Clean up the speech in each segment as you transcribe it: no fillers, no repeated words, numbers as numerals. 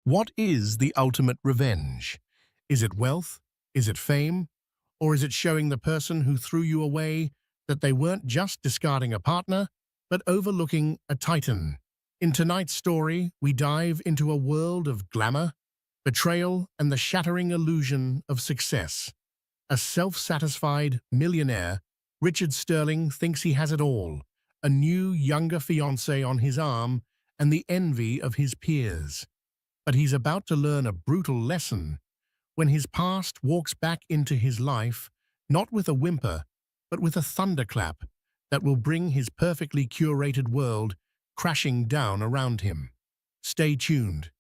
What is the ultimate revenge? Is it wealth? Is it fame? Or is it showing the person who threw you away that they weren't just discarding a partner, but overlooking a titan? In tonight's story, we dive into a world of glamour, betrayal, and the shattering illusion of success. A self-satisfied millionaire, Richard Sterling thinks he has it all, a new, younger fiancée on his arm, and the envy of his peers. But he's about to learn a brutal lesson when his past walks back into his life, not with a whimper, but with a thunderclap that will bring his perfectly curated world crashing down around him. Stay tuned.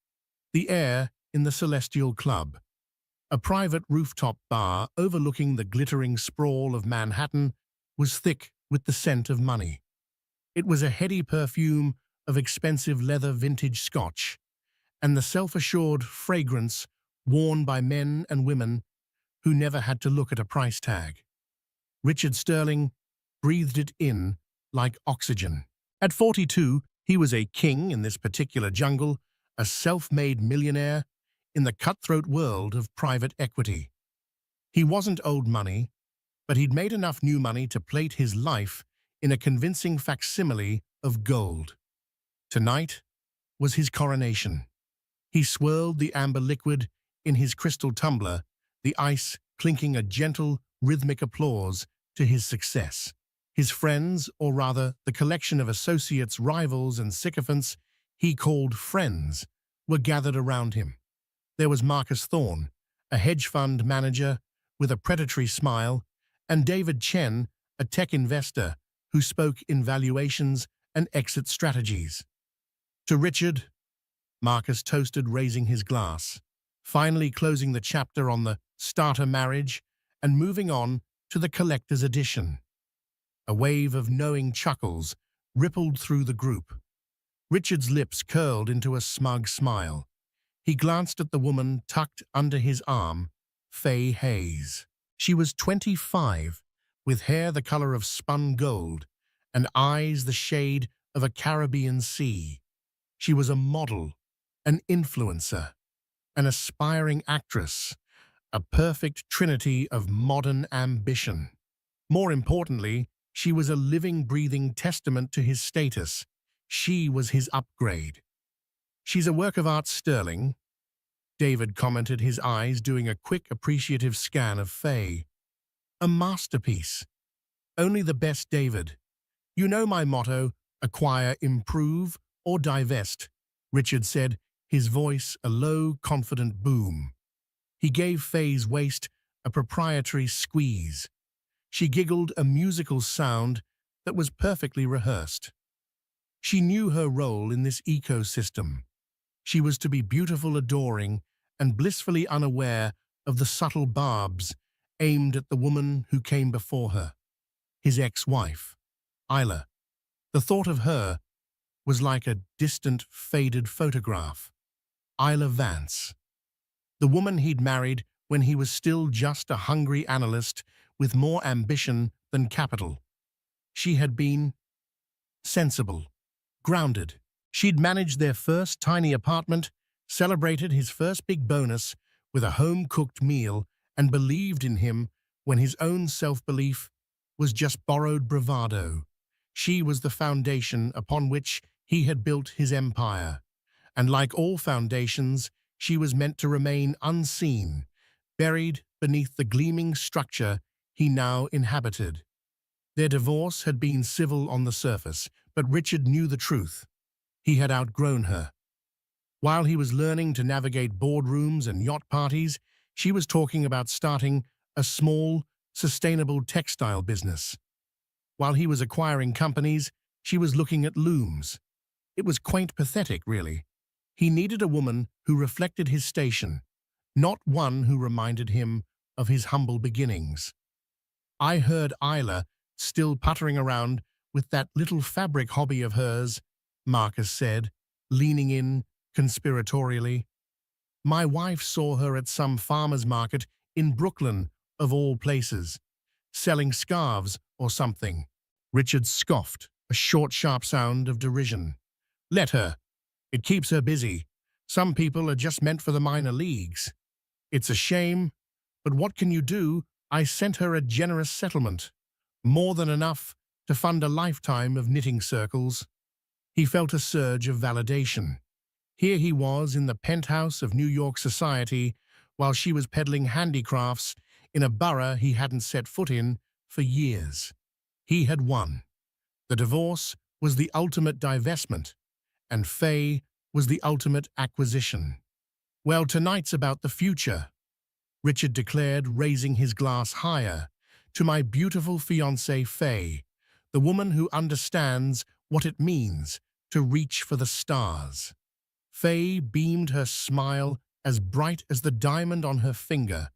The air in the Celestial Club, a private rooftop bar overlooking the glittering sprawl of Manhattan, was thick with the scent of money. It was a heady perfume of expensive leather vintage scotch, and the self-assured fragrance worn by men and women who never had to look at a price tag. Richard Sterling breathed it in like oxygen. At 42, he was a king in this particular jungle, a self-made millionaire in the cutthroat world of private equity. He wasn't old money, but he'd made enough new money to plate his life in a convincing facsimile of gold. Tonight was his coronation. He swirled the amber liquid in his crystal tumbler, the ice clinking a gentle, rhythmic applause to his success. His friends, or rather the collection of associates, rivals, and sycophants he called friends, were gathered around him. There was Marcus Thorne, a hedge fund manager with a predatory smile, and David Chen, a tech investor who spoke in valuations and exit strategies. To Richard, Marcus toasted, raising his glass, finally closing the chapter on the starter marriage and moving on to the collector's edition. A wave of knowing chuckles rippled through the group. Richard's lips curled into a smug smile. He glanced at the woman tucked under his arm, Faye Hayes. She was 25, with hair the color of spun gold and eyes the shade of a Caribbean sea. She was a model, an influencer, an aspiring actress, a perfect trinity of modern ambition. More importantly, she was a living, breathing testament to his status. She was his upgrade. "She's a work of art, Sterling," David commented, his eyes doing a quick, appreciative scan of Faye. "A masterpiece. Only the best, David. You know my motto, acquire, improve, or divest," Richard said, his voice a low, confident boom. He gave Faye's waist a proprietary squeeze. She giggled, a musical sound that was perfectly rehearsed. She knew her role in this ecosystem. She was to be beautiful, adoring, and blissfully unaware of the subtle barbs aimed at the woman who came before her, his ex-wife, Isla. The thought of her was like a distant, faded photograph. Isla Vance, the woman he'd married when he was still just a hungry analyst with more ambition than capital. She had been sensible, grounded. She'd managed their first tiny apartment, celebrated his first big bonus with a home-cooked meal, and believed in him when his own self-belief was just borrowed bravado. She was the foundation upon which he had built his empire. And like all foundations, she was meant to remain unseen, buried beneath the gleaming structure he now inhabited. Their divorce had been civil on the surface, but Richard knew the truth. He had outgrown her. While he was learning to navigate boardrooms and yacht parties, she was talking about starting a small, sustainable textile business. While he was acquiring companies, she was looking at looms. It was quaint pathetic, really. He needed a woman who reflected his station, not one who reminded him of his humble beginnings. "I heard Isla still puttering around with that little fabric hobby of hers," Marcus said, leaning in conspiratorially. "My wife saw her at some farmer's market in Brooklyn, of all places, selling scarves or something." Richard scoffed, a short, sharp sound of derision. "Let her. It keeps her busy. Some people are just meant for the minor leagues. It's a shame, but what can you do? I sent her a generous settlement, more than enough to fund a lifetime of knitting circles. He felt a surge of validation. Here he was in the penthouse of New York society, while she was peddling handicrafts in a borough he hadn't set foot in for years. He had won. The divorce was the ultimate divestment, and Faye was the ultimate acquisition. Well, tonight's about the future, Richard declared, raising his glass higher. To my beautiful fiancée Faye, the woman who understands what it means to reach for the stars. Faye beamed, her smile as bright as the diamond on her finger,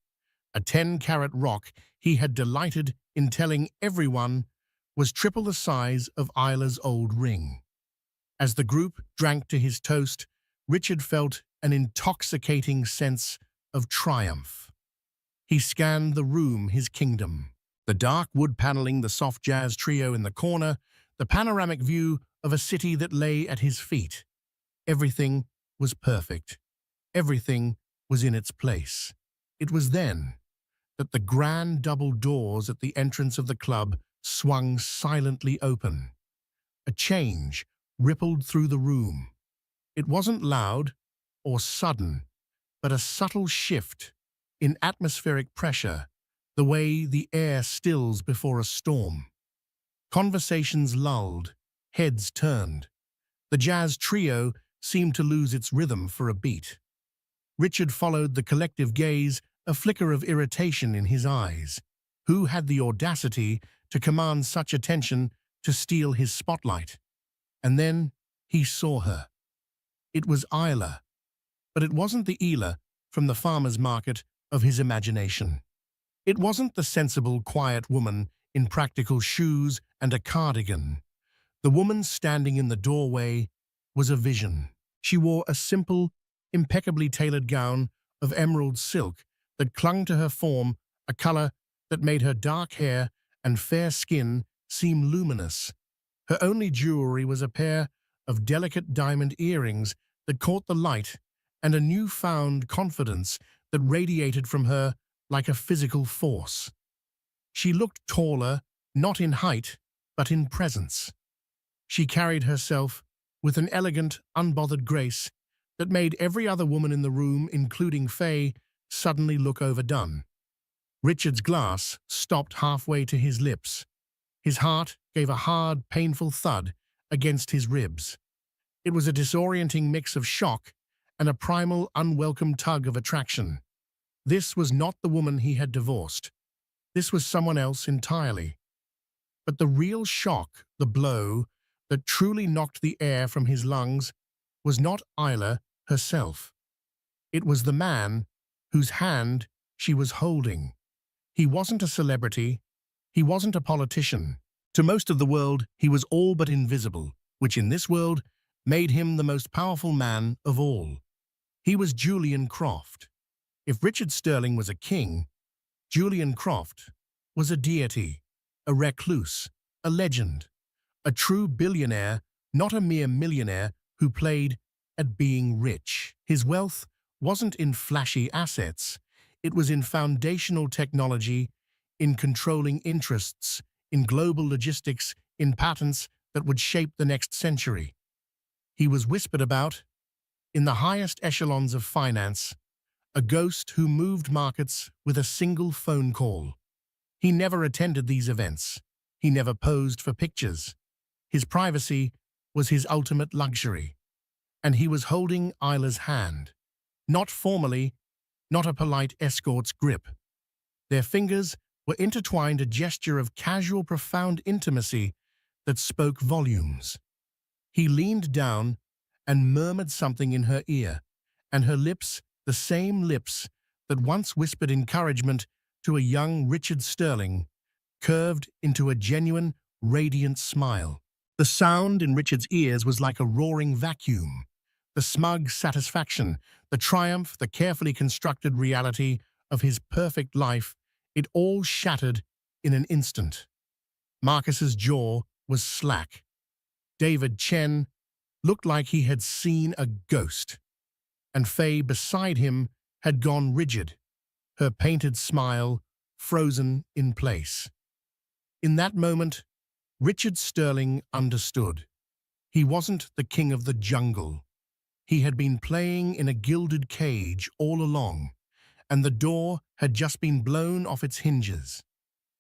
a 10-carat rock he had delighted in telling everyone was triple the size of Isla's old ring. As the group drank to his toast, Richard felt an intoxicating sense of triumph. He scanned the room, his kingdom. The dark wood paneling, the soft jazz trio in the corner, the panoramic view of a city that lay at his feet. Everything was perfect. Everything was in its place. It was then that the grand double doors at the entrance of the club swung silently open. A change rippled through the room. It wasn't loud or sudden, but a subtle shift in atmospheric pressure, the way the air stills before a storm. Conversations lulled, heads turned. The jazz trio seemed to lose its rhythm for a beat. Richard followed the collective gaze, a flicker of irritation in his eyes. Who had the audacity to command such attention, to steal his spotlight? And then he saw her. It was Isla, but it wasn't the Isla from the farmer's market of his imagination. It wasn't the sensible, quiet woman in practical shoes and a cardigan. The woman standing in the doorway was a vision. She wore a simple, impeccably tailored gown of emerald silk that clung to her form, a color that made her dark hair and fair skin seem luminous. Her only jewelry was a pair of delicate diamond earrings that caught the light, and a newfound confidence that radiated from her like a physical force. She looked taller, not in height, but in presence. She carried herself with an elegant, unbothered grace that made every other woman in the room, including Faye, suddenly look overdone. Richard's glass stopped halfway to his lips. His heart gave a hard, painful thud against his ribs. It was a disorienting mix of shock and a primal, unwelcome tug of attraction. This was not the woman he had divorced. This was someone else entirely. But the real shock, the blow that truly knocked the air from his lungs, was not Isla herself. It was the man whose hand she was holding. He wasn't a celebrity. He wasn't a politician. To most of the world, he was all but invisible, which in this world made him the most powerful man of all. He was Julian Croft. If Richard Sterling was a king, Julian Croft was a deity, a recluse, a legend, a true billionaire, not a mere millionaire who played at being rich. His wealth wasn't in flashy assets. It was in foundational technology, in controlling interests, in global logistics, in patents that would shape the next century. He was whispered about in the highest echelons of finance, a ghost who moved markets with a single phone call. He never attended these events. He never posed for pictures. His privacy was his ultimate luxury. And he was holding Isla's hand. Not formally, not a polite escort's grip. Their fingers were intertwined, a gesture of casual, profound intimacy that spoke volumes. He leaned down and murmured something in her ear, and her lips, the same lips that once whispered encouragement to a young Richard Sterling, curved into a genuine, radiant smile. The sound in Richard's ears was like a roaring vacuum. The smug satisfaction, the triumph, the carefully constructed reality of his perfect life, it all shattered in an instant. Marcus's jaw was slack. David Chen looked like he had seen a ghost. and Faye beside him had gone rigid, her painted smile frozen in place. In that moment, Richard Sterling understood. He wasn't the king of the jungle. He had been playing in a gilded cage all along, and the door had just been blown off its hinges.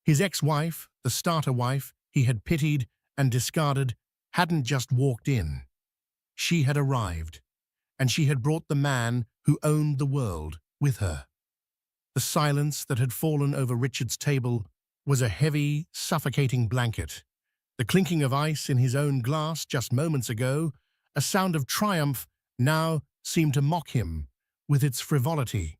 His ex-wife, the starter wife he had pitied and discarded, hadn't just walked in. She had arrived, and she had brought the man who owned the world with her. The silence that had fallen over Richard's table was a heavy, suffocating blanket. The clinking of ice in his own glass just moments ago, a sound of triumph, now seemed to mock him with its frivolity.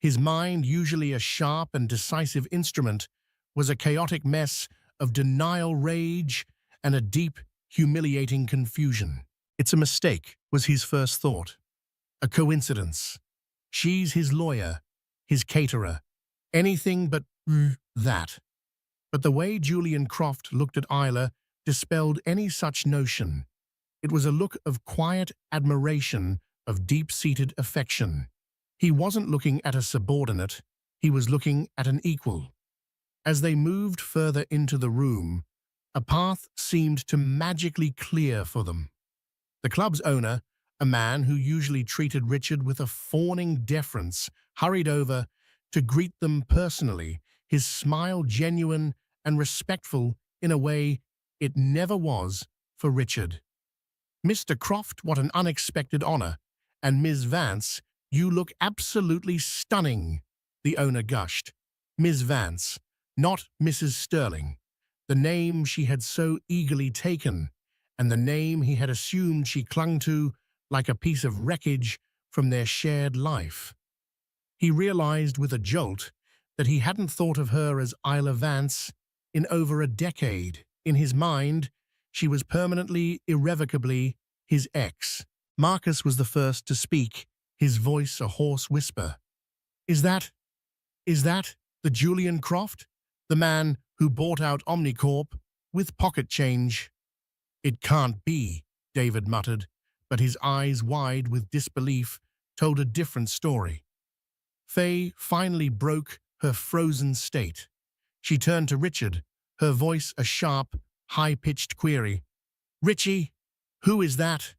His mind, usually a sharp and decisive instrument, was a chaotic mess of denial, rage, and a deep, humiliating confusion. "It's a mistake," was his first thought. "A coincidence. She's his lawyer, his caterer. Anything but that." But the way Julian Croft looked at Isla dispelled any such notion. It was a look of quiet admiration, of deep-seated affection. He wasn't looking at a subordinate, he was looking at an equal. As they moved further into the room, a path seemed to magically clear for them. The club's owner, a man who usually treated Richard with a fawning deference, hurried over to greet them personally, his smile genuine and respectful in a way it never was for Richard. "Mr. Croft, what an unexpected honor. And Ms. Vance, you look absolutely stunning," the owner gushed. Ms. Vance, not Mrs. Sterling. The name she had so eagerly taken, and the name he had assumed she clung to like a piece of wreckage from their shared life. He realized with a jolt that he hadn't thought of her as Isla Vance in over a decade. In his mind, she was permanently, irrevocably his ex. Marcus was the first to speak, his voice a hoarse whisper. Is that the Julian Croft? The man who bought out Omnicorp with pocket change?" "It can't be," David muttered, but his eyes, wide with disbelief, told a different story. Faye finally broke her frozen state. She turned to Richard, her voice a sharp, high-pitched query. "Richie, who is that?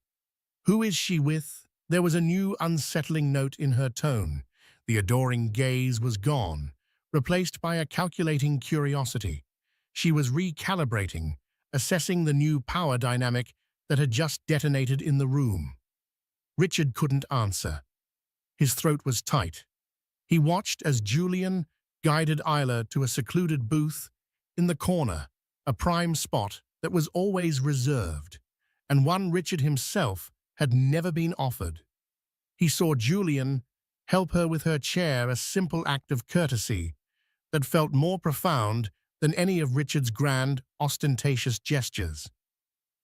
Who is she with?" There was a new unsettling note in her tone. The adoring gaze was gone, replaced by a calculating curiosity. She was recalibrating, assessing the new power dynamic that had just detonated in the room. Richard couldn't answer. His throat was tight. He watched as Julian guided Isla to a secluded booth in the corner, a prime spot that was always reserved, and one Richard himself had never been offered. He saw Julian help her with her chair, a simple act of courtesy that felt more profound than any of Richard's grand, ostentatious gestures.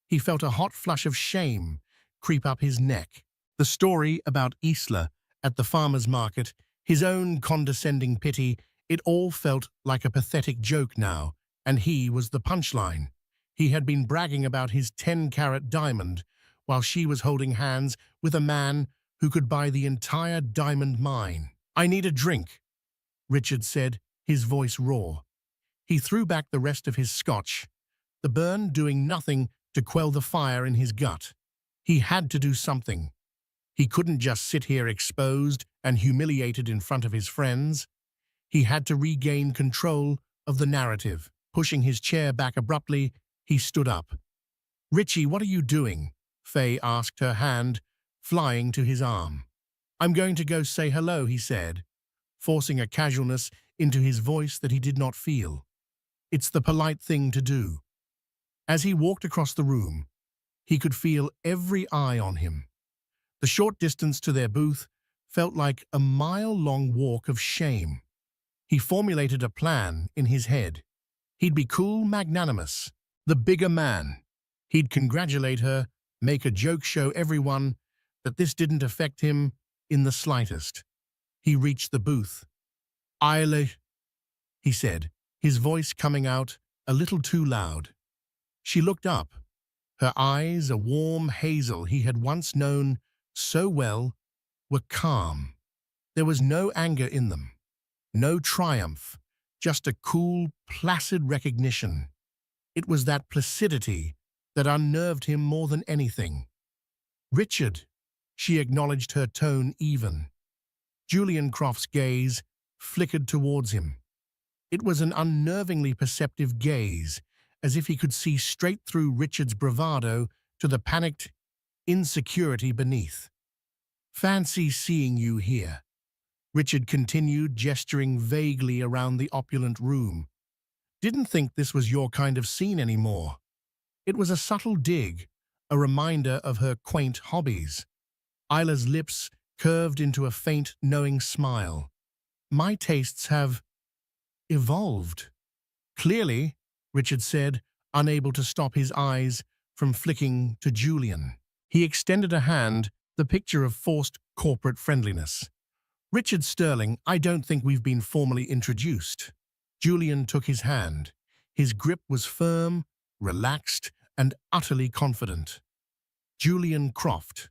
He felt a hot flush of shame creep up his neck. The story about Isla at the farmer's market, his own condescending pity, it all felt like a pathetic joke now, and he was the punchline. He had been bragging about his 10-carat diamond, while she was holding hands with a man who could buy the entire diamond mine. "I need a drink," Richard said, his voice raw. He threw back the rest of his scotch, the burn doing nothing to quell the fire in his gut. He had to do something. He couldn't just sit here exposed and humiliated in front of his friends. He had to regain control of the narrative. Pushing his chair back abruptly, he stood up. "Richie, what are you doing?" Faye asked, her hand flying to his arm. "I'm going to go say hello," he said, forcing a casualness into his voice that he did not feel. It's the polite thing to do. As he walked across the room, he could feel every eye on him. The short distance to their booth felt like a mile-long walk of shame. He formulated a plan in his head. He'd be cool, magnanimous, the bigger man. He'd congratulate her, make a joke, show everyone that this didn't affect him in the slightest. He reached the booth. "Isla," he said, his voice coming out a little too loud. She looked up, her eyes a warm hazel he had once known so well, were calm. There was no anger in them, no triumph, just a cool, placid recognition. It was that placidity that unnerved him more than anything. "Richard," she acknowledged, her tone even. Julian Croft's gaze flickered towards him. It was an unnervingly perceptive gaze, as if he could see straight through Richard's bravado to the panicked insecurity beneath. "Fancy seeing you here," Richard continued, gesturing vaguely around the opulent room. "Didn't think this was your kind of scene anymore." It was a subtle dig, a reminder of her quaint hobbies. Isla's lips curved into a faint, knowing smile. "My tastes have evolved." "Clearly," Richard said, unable to stop his eyes from flicking to Julian. He extended a hand, the picture of forced corporate friendliness. "Richard Sterling, I don't think we've been formally introduced." Julian took his hand. His grip was firm, relaxed, and utterly confident. "Julian Croft."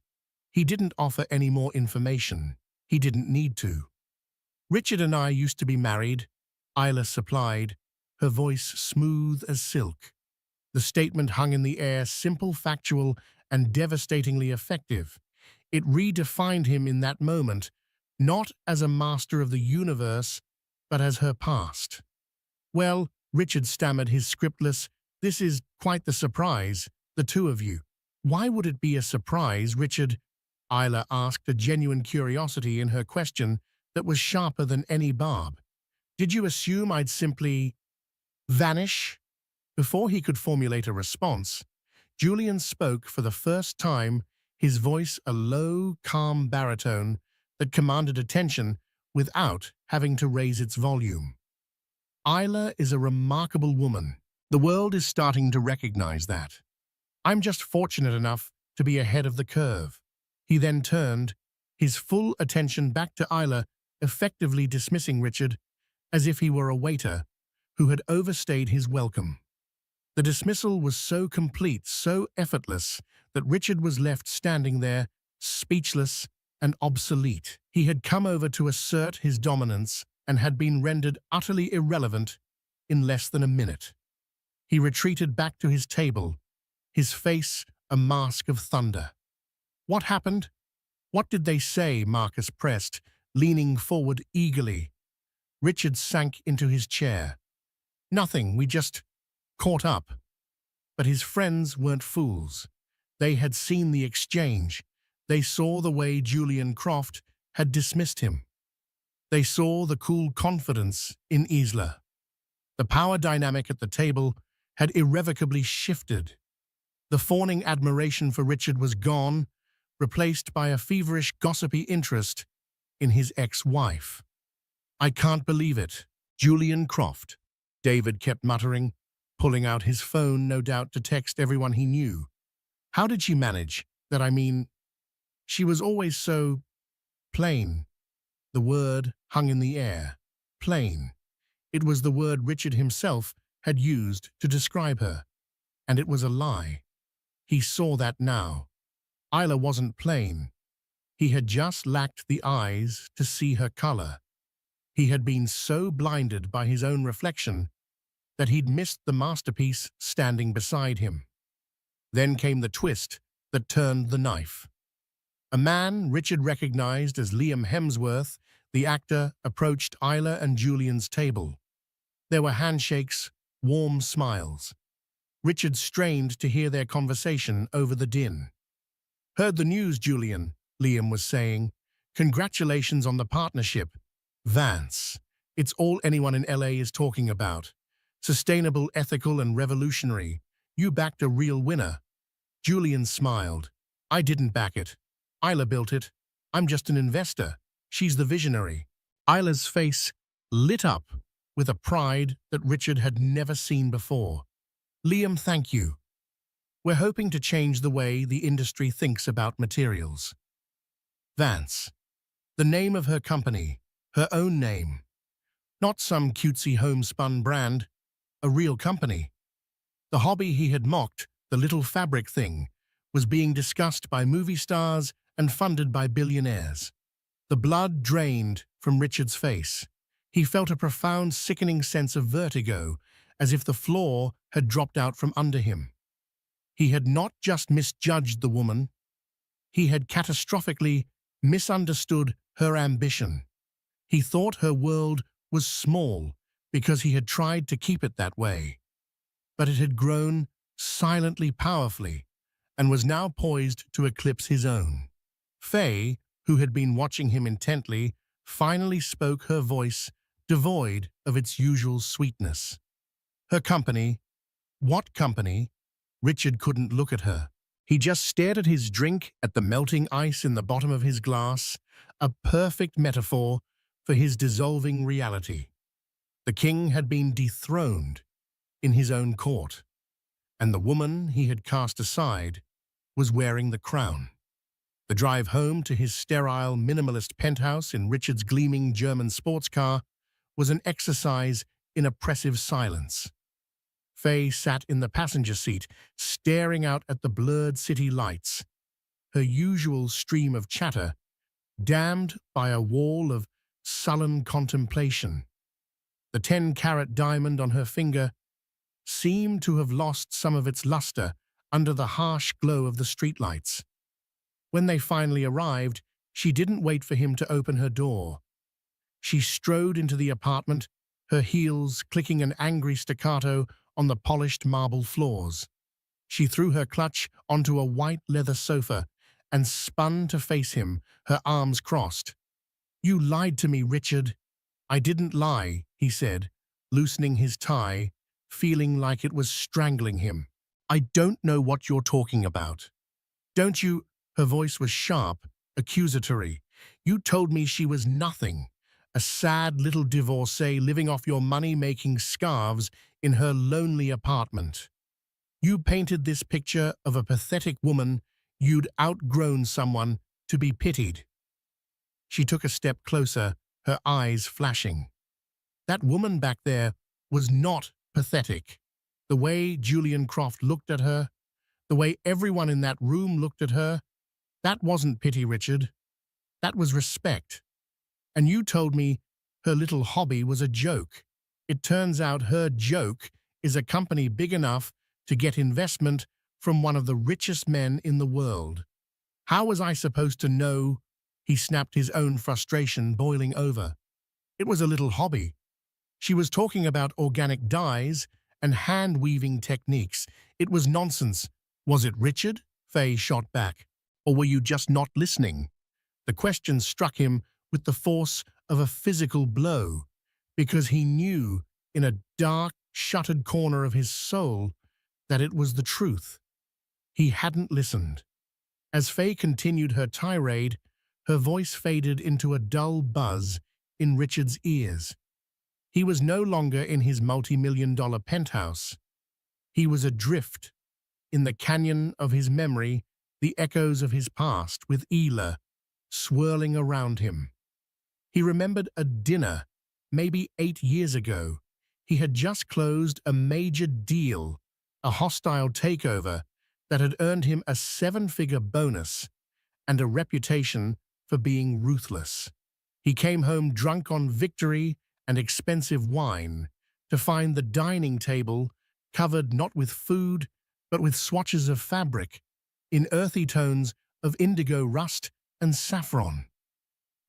He didn't offer any more information. He didn't need to. "Richard and I used to be married," Isla supplied, her voice smooth as silk. The statement hung in the air, simple, factual, and devastatingly effective. It redefined him in that moment, not as a master of the universe, but as her past. "Well," Richard stammered, his scriptless, "this is quite the surprise, the two of you." "Why would it be a surprise, Richard?" Isla asked, a genuine curiosity in her question that was sharper than any barb. "Did you assume I'd simply vanish?" Before he could formulate a response, Julian spoke for the first time, his voice a low, calm baritone that commanded attention without having to raise its volume. "Isla is a remarkable woman. The world is starting to recognize that. I'm just fortunate enough to be ahead of the curve." He then turned, his full attention back to Isla, effectively dismissing Richard as if he were a waiter who had overstayed his welcome. The dismissal was so complete, so effortless, that Richard was left standing there, speechless and obsolete. He had come over to assert his dominance and had been rendered utterly irrelevant in less than a minute. He retreated back to his table, his face a mask of thunder. "What happened? What did they say?" Marcus pressed, leaning forward eagerly. Richard sank into his chair. "Nothing, we just caught up." But his friends weren't fools. They had seen the exchange. They saw the way Julian Croft had dismissed him. They saw the cool confidence in Isla. The power dynamic at the table had irrevocably shifted. The fawning admiration for Richard was gone, replaced by a feverish, gossipy interest in his ex-wife. "I can't believe it. Julian Croft," David kept muttering, pulling out his phone, no doubt to text everyone he knew. "How did she manage that? I mean, she was always so plain." The word hung in the air. Plain. It was the word Richard himself had used to describe her. And it was a lie. He saw that now. Isla wasn't plain. He had just lacked the eyes to see her color. He had been so blinded by his own reflection that he'd missed the masterpiece standing beside him. Then came the twist that turned the knife. A man Richard recognized as Liam Hemsworth, the actor, approached Isla and Julian's table. There were handshakes, warm smiles. Richard strained to hear their conversation over the din. "Heard the news, Julian," Liam was saying. "Congratulations on the partnership. Vance. It's all anyone in LA is talking about. Sustainable, ethical, and revolutionary. You backed a real winner." Julian smiled. "I didn't back it. Isla built it. I'm just an investor. She's the visionary." Isla's face lit up with a pride that Richard had never seen before. "Liam, thank you. We're hoping to change the way the industry thinks about materials." Vance. The name of her company, her own name. Not some cutesy homespun brand, a real company. The hobby he had mocked, the little fabric thing, was being discussed by movie stars and funded by billionaires. The blood drained from Richard's face. He felt a profound, sickening sense of vertigo, as if the floor had dropped out from under him. He had not just misjudged the woman, he had catastrophically misunderstood her ambition. He thought her world was small because he had tried to keep it that way. But it had grown silently powerfully and was now poised to eclipse his own. Faye, who had been watching him intently, finally spoke, her voice devoid of its usual sweetness. Her company. What company? Richard couldn't look at her. He just stared at his drink, at the melting ice in the bottom of his glass, a perfect metaphor for his dissolving reality. The king had been dethroned in his own court, and the woman he had cast aside was wearing the crown. The drive home to his sterile, minimalist penthouse in Richard's gleaming German sports car was an exercise in oppressive silence. Faye sat in the passenger seat, staring out at the blurred city lights, her usual stream of chatter dammed by a wall of sullen contemplation. The 10-carat diamond on her finger seemed to have lost some of its luster under the harsh glow of the streetlights. When they finally arrived, she didn't wait for him to open her door. She strode into the apartment, her heels clicking an angry staccato on the polished marble floors. She threw her clutch onto a white leather sofa and spun to face him, her arms crossed. "You lied to me, Richard." "I didn't lie," he said, loosening his tie, feeling like it was strangling him. "I don't know what you're talking about." "Don't you?" Her voice was sharp, accusatory. "You told me she was nothing, a sad little divorcee living off your money, making scarves in her lonely apartment. You painted this picture of a pathetic woman you'd outgrown, someone to be pitied." She took a step closer, her eyes flashing. That woman back there was not pathetic. The way Julian Croft looked at her, the way everyone in that room looked at her, that wasn't pity, Richard. That was respect. And you told me her little hobby was a joke. It turns out her joke is a company big enough to get investment from one of the richest men in the world. How was I supposed to know? He snapped, his own frustration boiling over. It was a little hobby. She was talking about organic dyes and hand-weaving techniques. It was nonsense. Was it, Richard? Faye shot back. Or were you just not listening? The question struck him with the force of a physical blow, because he knew in a dark, shuttered corner of his soul that it was the truth. He hadn't listened. As Faye continued her tirade, her voice faded into a dull buzz in Richard's ears. He was no longer in his multi-million-dollar penthouse. He was adrift in the canyon of his memory, the echoes of his past, with Isla swirling around him. He remembered a dinner, maybe 8 years ago. He had just closed a major deal, a hostile takeover that had earned him a 7-figure bonus and a reputation for being ruthless. He came home drunk on victory and expensive wine to find the dining table covered not with food, but with swatches of fabric in earthy tones of indigo, rust, and saffron.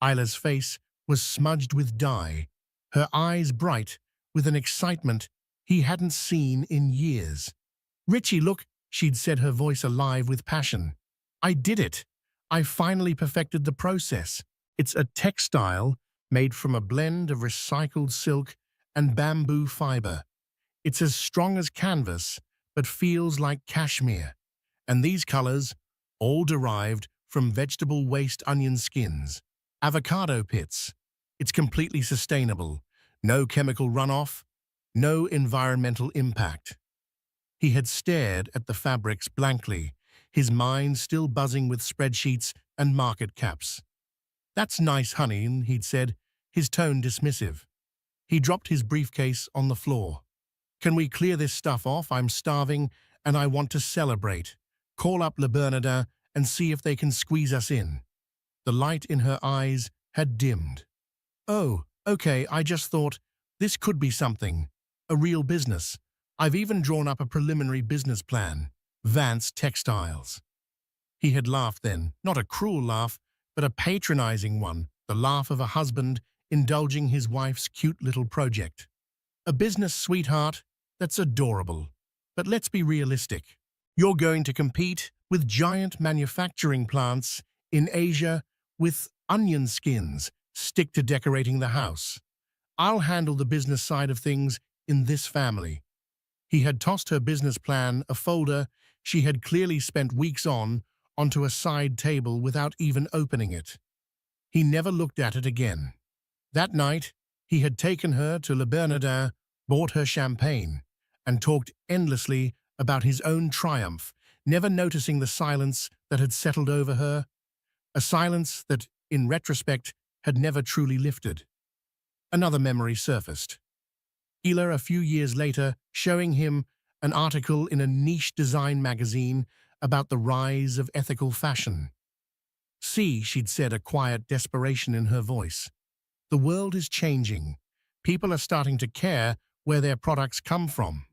Isla's face was smudged with dye, her eyes bright with an excitement he hadn't seen in years. "Richie, look," she'd said, her voice alive with passion. "I did it. I finally perfected the process. It's a textile made from a blend of recycled silk and bamboo fiber. It's as strong as canvas, but feels like cashmere. And these colors, all derived from vegetable waste, onion skins, avocado pits. It's completely sustainable. No chemical runoff, no environmental impact." He had stared at the fabrics blankly, his mind still buzzing with spreadsheets and market caps. "That's nice, honey," he'd said, his tone dismissive. He dropped his briefcase on the floor. "Can we clear this stuff off? I'm starving and I want to celebrate. Call up Le Bernardin and see if they can squeeze us in." The light in her eyes had dimmed. "Oh, okay, I just thought this could be something. A real business. I've even drawn up a preliminary business plan. Vance Textiles." He had laughed then, not a cruel laugh, but a patronizing one, the laugh of a husband indulging his wife's cute little project. A business sweetheart, that's adorable. But let's be realistic. You're going to compete with giant manufacturing plants in Asia with onion skins stick to decorating the house. I'll handle the business side of things in this family. He had tossed her business plan, a folder she had clearly spent weeks on, onto a side table without even opening it. He never looked at it again. That night, he had taken her to Le Bernardin, bought her champagne, and talked endlessly about his own triumph, never noticing the silence that had settled over her, a silence that, in retrospect, had never truly lifted. Another memory surfaced. Isla, a few years later, showing him an article in a niche design magazine about the rise of ethical fashion. "See," she'd said, a quiet desperation in her voice. "The world is changing. People are starting to care where their products come from.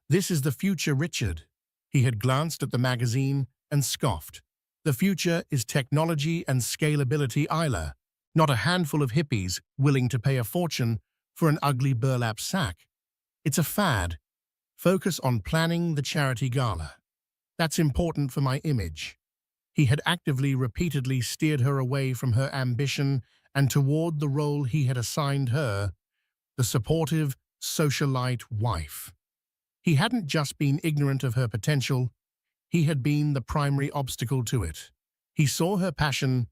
This is the future, Richard." He had glanced at the magazine and scoffed. "The future is technology and scalability, Isla, not a handful of hippies willing to pay a fortune for an ugly burlap sack. It's a fad. Focus on planning the charity gala. That's important for my image." He had actively, repeatedly steered her away from her ambition and toward the role he had assigned her, the supportive, socialite wife. He hadn't just been ignorant of her potential, he had been the primary obstacle to it. He saw her passion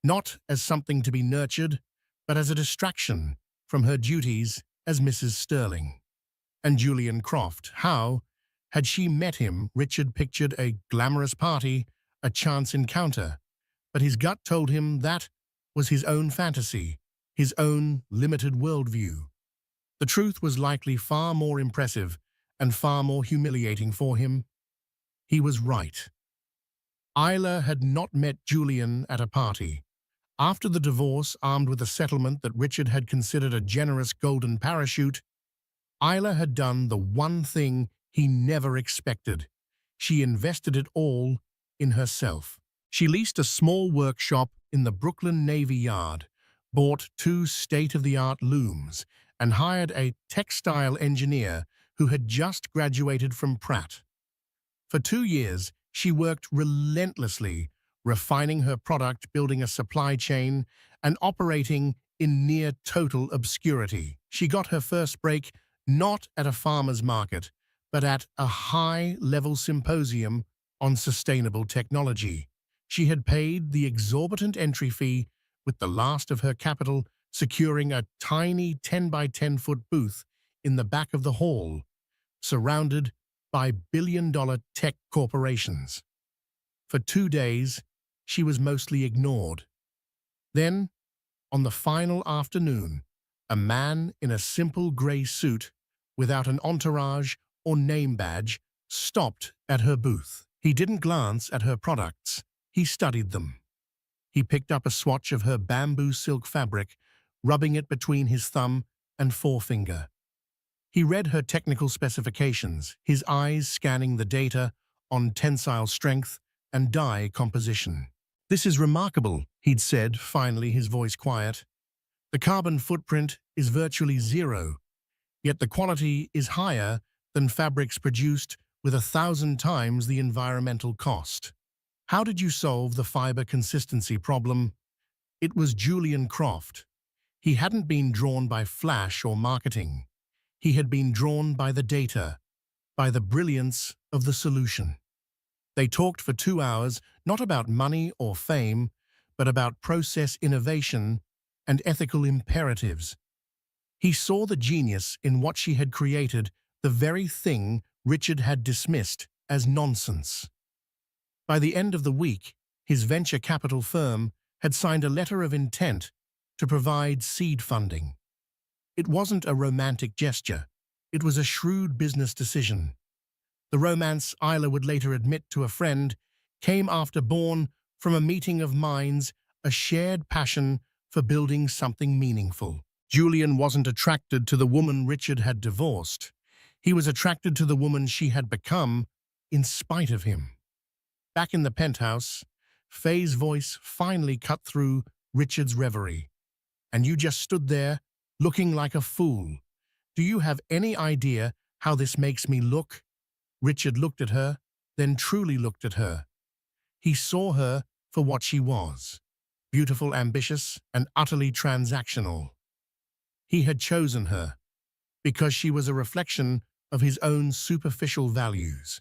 not as something to be nurtured, but as a distraction from her duties as Mrs. Sterling. And Julian Croft, how had she met him? Richard pictured a glamorous party, a chance encounter, but his gut told him that was his own fantasy, his own limited worldview. The truth was likely far more impressive and far more humiliating for him. He was right. Isla had not met Julian at a party. After the divorce, armed with a settlement that Richard had considered a generous golden parachute, Isla had done the one thing he never expected. She invested it all in herself. She leased a small workshop in the Brooklyn Navy Yard, bought 2 state-of-the-art looms, and hired a textile engineer who had just graduated from Pratt. For 2 years, she worked relentlessly, refining her product, building a supply chain, and operating in near total obscurity. She got her first break not at a farmer's market, but at a high-level symposium on sustainable technology. She had paid the exorbitant entry fee with the last of her capital, securing a tiny 10 by 10-foot booth in the back of the hall, surrounded by billion-dollar tech corporations. For 2 days, she was mostly ignored. Then, on the final afternoon, a man in a simple gray suit, without an entourage or name badge, stopped at her booth. He didn't glance at her products, he studied them. He picked up a swatch of her bamboo silk fabric, rubbing it between his thumb and forefinger. He read her technical specifications, his eyes scanning the data on tensile strength and dye composition. "This is remarkable," he'd said, finally, his voice quiet. "The carbon footprint is virtually zero, yet the quality is higher than fabrics produced with 1,000 times the environmental cost. How did you solve the fiber consistency problem?" It was Julian Croft. He hadn't been drawn by flash or marketing. He had been drawn by the data, by the brilliance of the solution. They talked for 2 hours, not about money or fame, but about process innovation and ethical imperatives. He saw the genius in what she had created, the very thing Richard had dismissed as nonsense. By the end of the week, his venture capital firm had signed a letter of intent to provide seed funding. It wasn't a romantic gesture. It was a shrewd business decision. The romance, Isla would later admit to a friend, came after born from a meeting of minds, a shared passion for building something meaningful. Julian wasn't attracted to the woman Richard had divorced. He was attracted to the woman she had become in spite of him. Back in the penthouse, Faye's voice finally cut through Richard's reverie. "And you just stood there, looking like a fool. Do you have any idea how this makes me look?" Richard looked at her, then truly looked at her. He saw her for what she was: beautiful, ambitious, and utterly transactional. He had chosen her because she was a reflection of his own superficial values.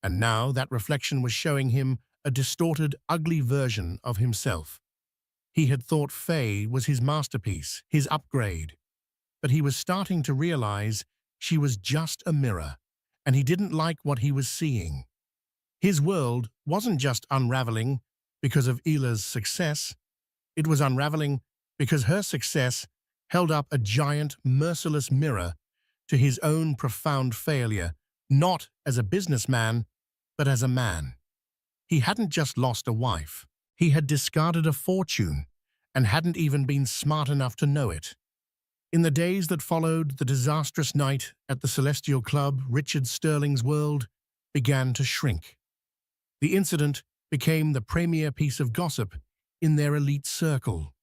And now that reflection was showing him a distorted, ugly version of himself. He had thought Faye was his masterpiece, his upgrade. But he was starting to realize she was just a mirror, and he didn't like what he was seeing. His world wasn't just unraveling because of Isla's success. It was unraveling because her success held up a giant, merciless mirror to his own profound failure, not as a businessman, but as a man. He hadn't just lost a wife. He had discarded a fortune and hadn't even been smart enough to know it. In the days that followed the disastrous night at the Celestial Club, Richard Sterling's world began to shrink. The incident became the premier piece of gossip in their elite circle.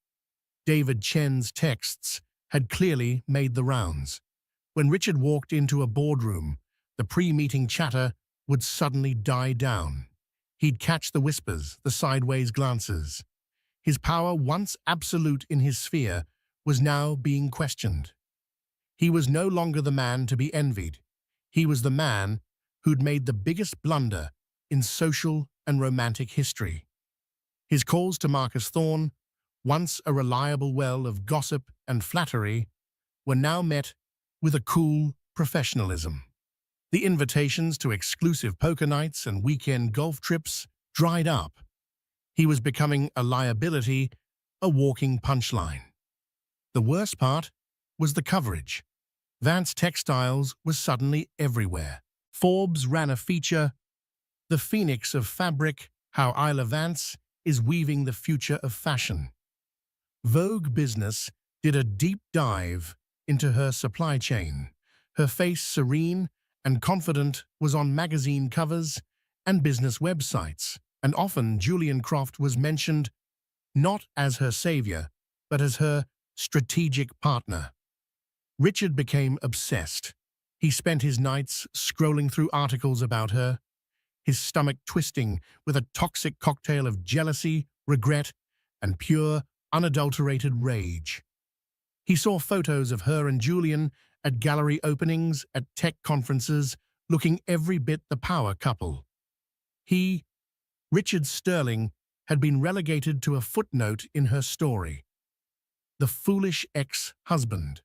David Chen's texts had clearly made the rounds. When Richard walked into a boardroom, the pre-meeting chatter would suddenly die down. He'd catch the whispers, the sideways glances. His power, once absolute in his sphere, was now being questioned. He was no longer the man to be envied. He was the man who'd made the biggest blunder in social and romantic history. His calls to Marcus Thorne, once a reliable well of gossip and flattery, were now met with a cool professionalism. The invitations to exclusive poker nights and weekend golf trips dried up. He was becoming a liability, a walking punchline. The worst part was the coverage. Vance Textiles was suddenly everywhere. Forbes ran a feature, "The Phoenix of Fabric, How Isla Vance is Weaving the Future of Fashion." Vogue Business did a deep dive into her supply chain. Her face, serene and confident, was on magazine covers and business websites, and often Julian Croft was mentioned not as her savior, but as her strategic partner. Richard became obsessed. He spent his nights scrolling through articles about her, his stomach twisting with a toxic cocktail of jealousy, regret, and pure, unadulterated rage. He saw photos of her and Julian at gallery openings, at tech conferences, looking every bit the power couple. He, Richard Sterling, had been relegated to a footnote in her story. The foolish ex-husband.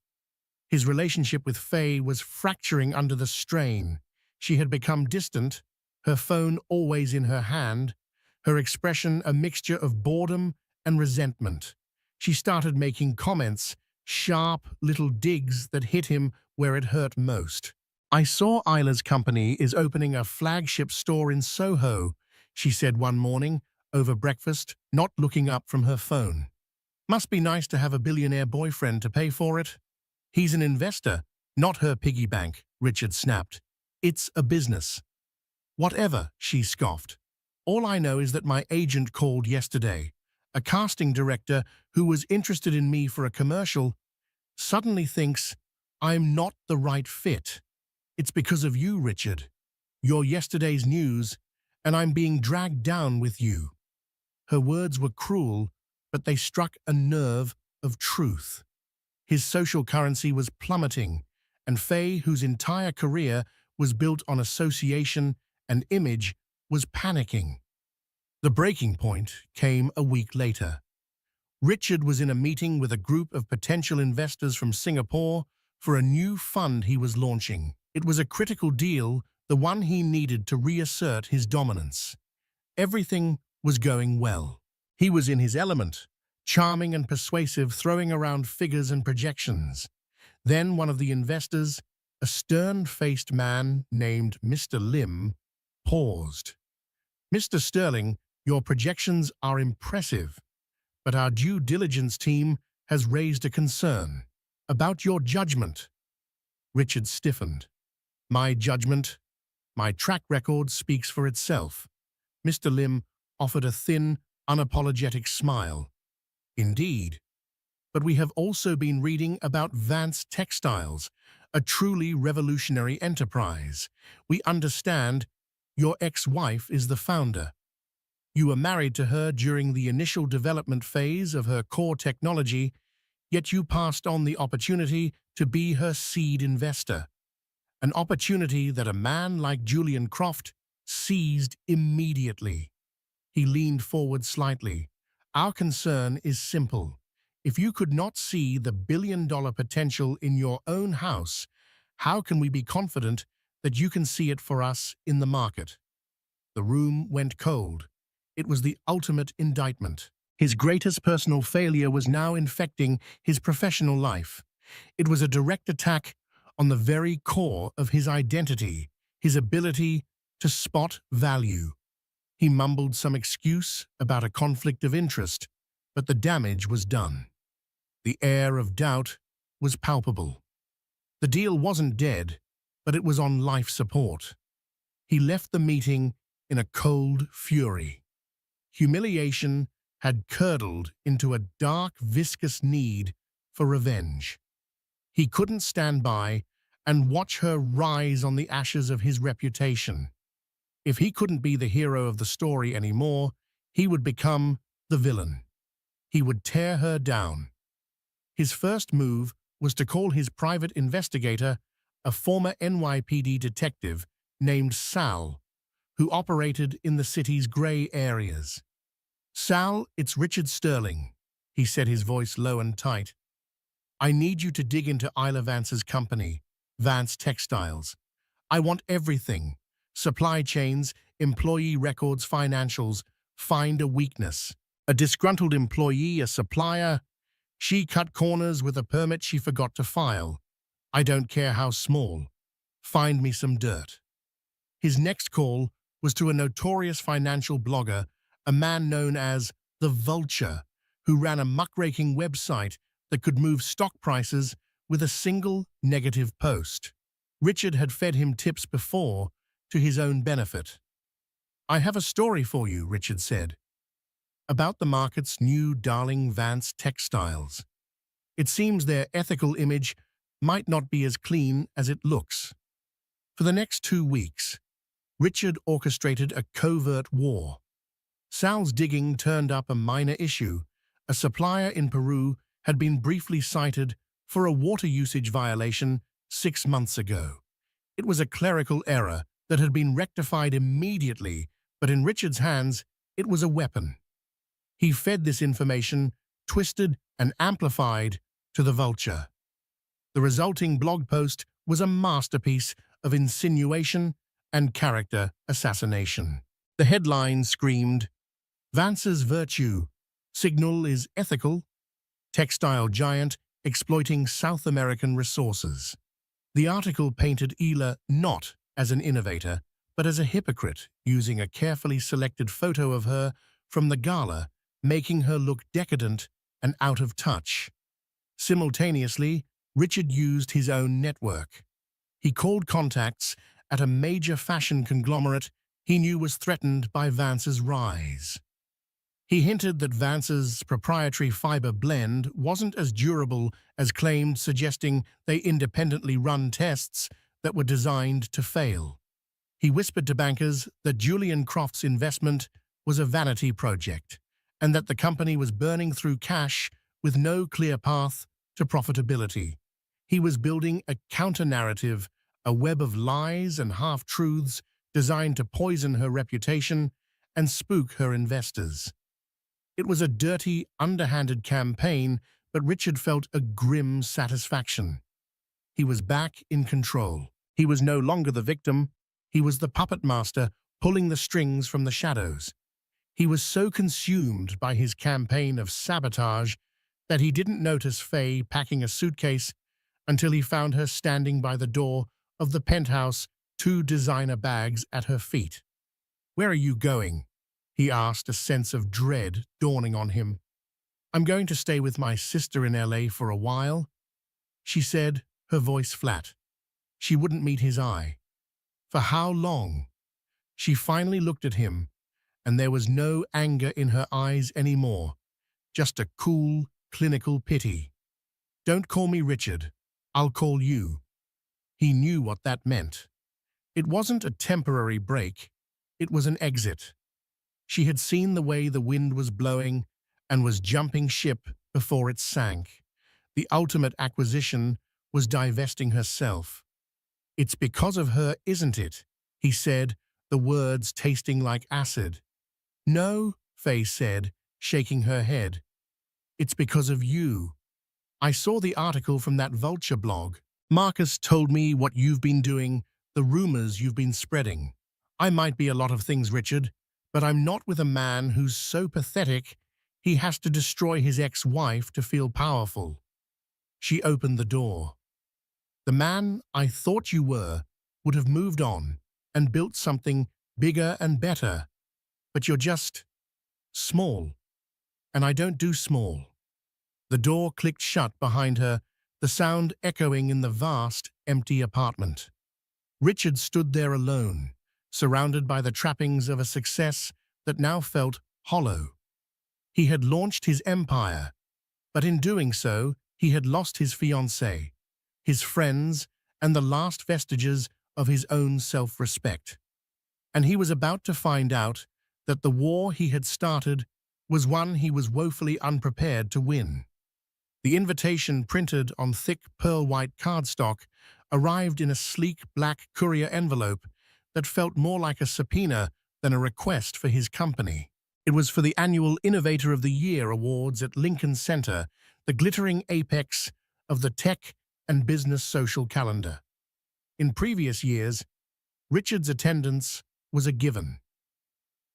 His relationship with Faye was fracturing under the strain. She had become distant, her phone always in her hand, her expression a mixture of boredom and resentment. She started making comments, sharp little digs that hit him where it hurt most. "I saw Isla's company is opening a flagship store in Soho," she said one morning over breakfast, not looking up from her phone. "Must be nice to have a billionaire boyfriend to pay for it." "He's an investor, not her piggy bank," Richard snapped. "It's a business." "Whatever," she scoffed. "All I know is that my agent called yesterday. A casting director who was interested in me for a commercial suddenly thinks I'm not the right fit. It's because of you, Richard. You're yesterday's news, and I'm being dragged down with you." Her words were cruel, but they struck a nerve of truth. His social currency was plummeting, and Faye, whose entire career was built on association and image, was panicking. The breaking point came a week later. Richard was in a meeting with a group of potential investors from Singapore for a new fund he was launching. It was a critical deal, the one he needed to reassert his dominance. Everything was going well. He was in his element, charming and persuasive, throwing around figures and projections. Then one of the investors, a stern-faced man named Mr. Lim, paused. "Mr. Sterling, your projections are impressive, but our due diligence team has raised a concern about your judgment. Richard stiffened. My judgment? My track record speaks for itself. Mr. Lim offered a thin, unapologetic smile. Indeed. But we have also been reading about Vance Textiles, a truly revolutionary enterprise. We understand your ex-wife is the founder. You were married to her during the initial development phase of her core technology, yet you passed on the opportunity to be her seed investor. An opportunity that a man like Julian Croft seized immediately. He leaned forward slightly. Our concern is simple. If you could not see the billion-dollar potential in your own house, how can we be confident that you can see it for us in the market? The room went cold. It was the ultimate indictment. His greatest personal failure was now infecting his professional life. It was a direct attack on the very core of his identity, his ability to spot value. He mumbled some excuse about a conflict of interest, but the damage was done. The air of doubt was palpable. The deal wasn't dead, but it was on life support. He left the meeting in a cold fury. Humiliation had curdled into a dark, viscous need for revenge. He couldn't stand by and watch her rise on the ashes of his reputation. If he couldn't be the hero of the story anymore, he would become the villain. He would tear her down. His first move was to call his private investigator, a former NYPD detective named Sal, who operated in the city's gray areas. Sal, it's Richard Sterling, he said, his voice low and tight. I need you to dig into Isla Vance's company, Vance Textiles. I want everything. Supply chains, employee records, financials. Find a weakness. A disgruntled employee, a supplier. She cut corners with a permit she forgot to file. I don't care how small. Find me some dirt. His next call was to a notorious financial blogger, a man known as the Vulture, who ran a muckraking website that could move stock prices with a single negative post. Richard had fed him tips before to his own benefit. I have a story for you, Richard said, about the market's new darling Vance Textiles. It seems their ethical image might not be as clean as it looks. For the next 2 weeks, Richard orchestrated a covert war. Sal's digging turned up a minor issue. A supplier in Peru had been briefly cited for a water usage violation 6 months ago. It was a clerical error that had been rectified immediately, but in Richard's hands, it was a weapon. He fed this information, twisted and amplified, to the Vulture. The resulting blog post was a masterpiece of insinuation and character assassination. The headline screamed, Vance's virtue, signal is ethical, textile giant exploiting South American resources. The article painted Isla not as an innovator, but as a hypocrite, using a carefully selected photo of her from the gala, making her look decadent and out of touch. Simultaneously, Richard used his own network. He called contacts at a major fashion conglomerate he knew was threatened by Vance's rise. He hinted that Vance's proprietary fiber blend wasn't as durable as claimed, suggesting they independently run tests that were designed to fail. He whispered to bankers that Julian Croft's investment was a vanity project, and that the company was burning through cash with no clear path to profitability. He was building a counter-narrative, a web of lies and half-truths designed to poison her reputation and spook her investors. It was a dirty, underhanded campaign, but Richard felt a grim satisfaction. He was back in control. He was no longer the victim. He was the puppet master, pulling the strings from the shadows. He was so consumed by his campaign of sabotage that he didn't notice Faye packing a suitcase until he found her standing by the door of the penthouse, 2 designer bags at her feet. "Where are you going?" he asked, a sense of dread dawning on him. I'm going to stay with my sister in LA for a while, she said, her voice flat. She wouldn't meet his eye. For how long? She finally looked at him, and there was no anger in her eyes anymore, just a cool, clinical pity. Don't call me Richard. I'll call you. He knew what that meant. It wasn't a temporary break. It was an exit. She had seen the way the wind was blowing and was jumping ship before it sank. The ultimate acquisition was divesting herself. It's because of her, isn't it? He said, the words tasting like acid. No, Faye said, shaking her head. It's because of you. I saw the article from that Vulture blog. Marcus told me what you've been doing, the rumors you've been spreading. I might be a lot of things, Richard, but I'm not with a man who's so pathetic he has to destroy his ex-wife to feel powerful. She opened the door. The man I thought you were would have moved on and built something bigger and better, but you're just small, and I don't do small. The door clicked shut behind her, the sound echoing in the vast, empty apartment. Richard stood there alone, surrounded by the trappings of a success that now felt hollow. He had launched his empire, but in doing so, he had lost his fiancée, his friends, and the last vestiges of his own self-respect. And he was about to find out that the war he had started was one he was woefully unprepared to win. The invitation, printed on thick pearl-white cardstock, arrived in a sleek black courier envelope that felt more like a subpoena than a request for his company. It was for the annual Innovator of the Year awards at Lincoln Center, the glittering apex of the tech and business social calendar. In previous years, Richard's attendance was a given.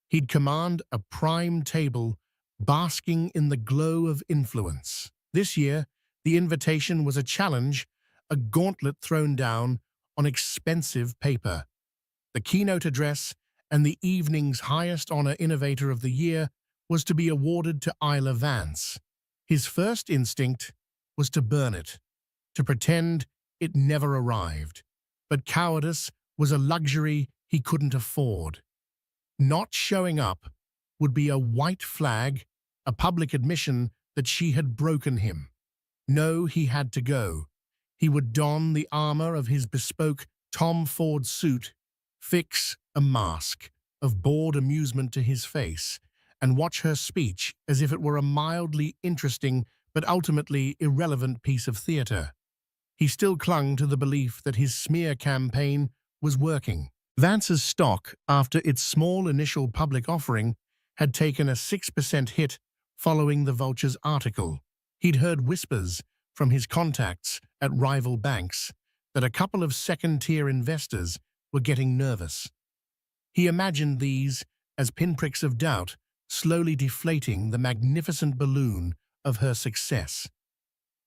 He'd command a prime table, basking in the glow of influence. This year, the invitation was a challenge, a gauntlet thrown down on expensive paper. The keynote address and the evening's highest honor, Innovator of the Year, was to be awarded to Isla Vance. His first instinct was to burn it, to pretend it never arrived. But cowardice was a luxury he couldn't afford. Not showing up would be a white flag, a public admission that she had broken him. No, he had to go. He would don the armor of his bespoke Tom Ford suit, fix a mask of bored amusement to his face, and watch her speech as if it were a mildly interesting but ultimately irrelevant piece of theater. He still clung to the belief that his smear campaign was working. Vance's stock, after its small initial public offering, had taken a 6% hit following the Vulture's article. He'd heard whispers from his contacts at rival banks that a couple of second-tier investors were getting nervous. He imagined these as pinpricks of doubt, slowly deflating the magnificent balloon of her success.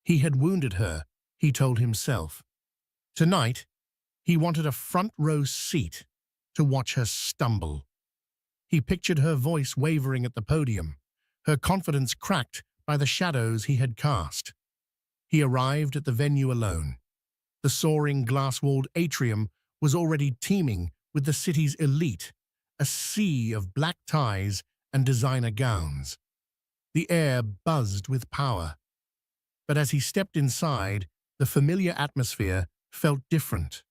He had wounded her, he told himself. Tonight, he wanted a front-row seat to watch her stumble. He pictured her voice wavering at the podium, her confidence cracked by the shadows he had cast. He arrived at the venue alone. The soaring glass-walled atrium was already teeming with the city's elite, a sea of black ties and designer gowns. The air buzzed with power. But as he stepped inside, the familiar atmosphere felt different.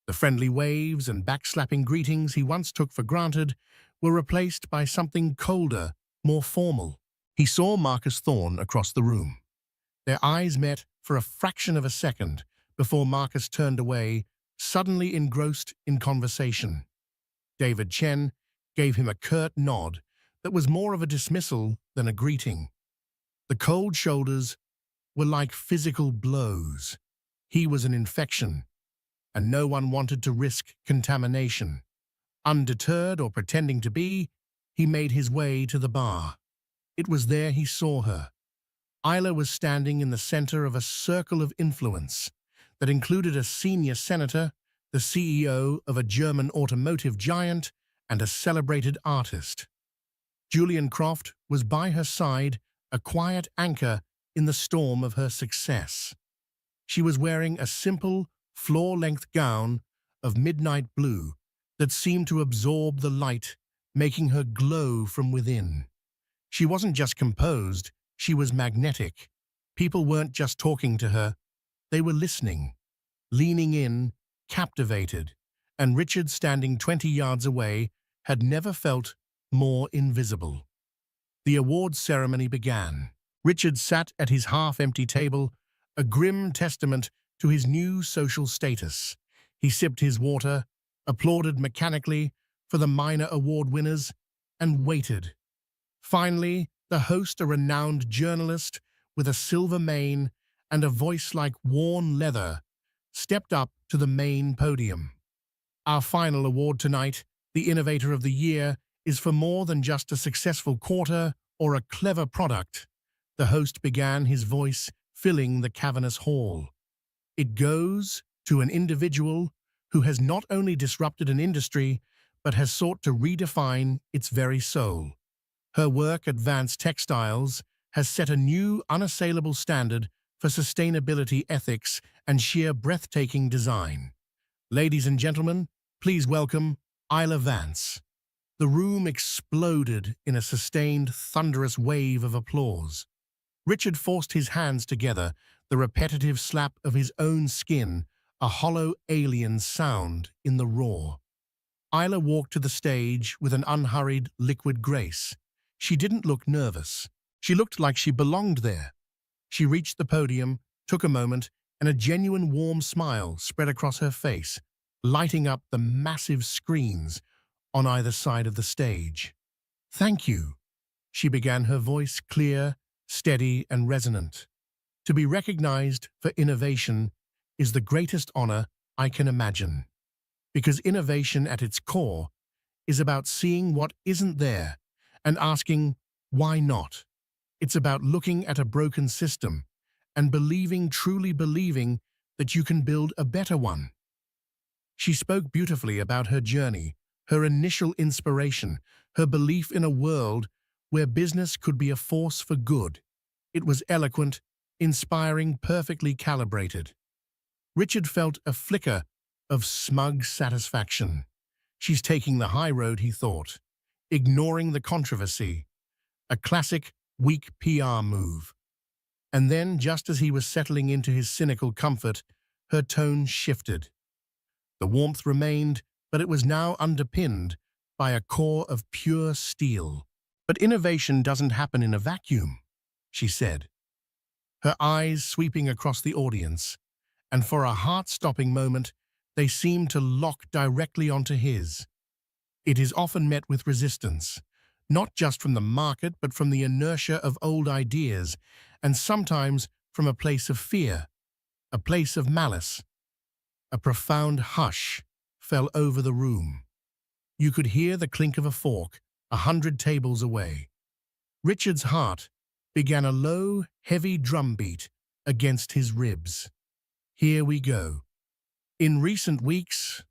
The friendly waves and backslapping greetings he once took for granted were replaced by something colder, more formal. He saw Marcus Thorne across the room. Their eyes met for a fraction of a second before Marcus turned away, suddenly engrossed in conversation. David Chen gave him a curt nod that was more of a dismissal than a greeting. The cold shoulders were like physical blows. He was an infection, and no one wanted to risk contamination. Undeterred or pretending to be, he made his way to the bar. It was there he saw her. Isla was standing in the center of a circle of influence that included a senior senator, the CEO of a German automotive giant, and a celebrated artist. Julian Croft was by her side, a quiet anchor in the storm of her success. She was wearing a simple, floor-length gown of midnight blue that seemed to absorb the light, making her glow from within. She wasn't just composed, she was magnetic. People weren't just talking to her, they were listening, leaning in, captivated, and Richard, standing 20 yards away, had never felt more invisible. The awards ceremony began. Richard sat at his half-empty table, a grim testament to his new social status. He sipped his water, applauded mechanically for the minor award winners, and waited. Finally, the host, a renowned journalist with a silver mane and a voice like worn leather, stepped up to the main podium. Our final award tonight, the Innovator of the Year, is for more than just a successful quarter or a clever product. The host began, his voice filling the cavernous hall. It goes to an individual who has not only disrupted an industry, but has sought to redefine its very soul. Her work at Vance Textiles has set a new, unassailable standard for sustainability, ethics, and sheer breathtaking design. Ladies and gentlemen, please welcome Isla Vance. The room exploded in a sustained, thunderous wave of applause. Richard forced his hands together, the repetitive slap of his own skin, a hollow alien sound in the roar. Isla walked to the stage with an unhurried, liquid grace. She didn't look nervous. She looked like she belonged there. She reached the podium, took a moment, and a genuine warm smile spread across her face, lighting up the massive screens on either side of the stage. "Thank you," she began, her voice clear, steady, and resonant. "To be recognized for innovation is the greatest honor I can imagine. Because innovation at its core is about seeing what isn't there and asking, why not? It's about looking at a broken system and believing, truly believing, that you can build a better one." She spoke beautifully about her journey, her initial inspiration, her belief in a world where business could be a force for good. It was eloquent, inspiring, perfectly calibrated. Richard felt a flicker of smug satisfaction. She's taking the high road, he thought, ignoring the controversy. A classic, weak PR move. And then, just as he was settling into his cynical comfort, her tone shifted. The warmth remained, but it was now underpinned by a core of pure steel. "But innovation doesn't happen in a vacuum," she said, her eyes sweeping across the audience, and for a heart-stopping moment, they seemed to lock directly onto his. "It is often met with resistance, not just from the market, but from the inertia of old ideas, and sometimes from a place of fear, a place of malice." A profound hush fell over the room. You could hear the clink of a fork 100 tables away. Richard's heart began a low, heavy drumbeat against his ribs. "Here we go. In recent weeks,"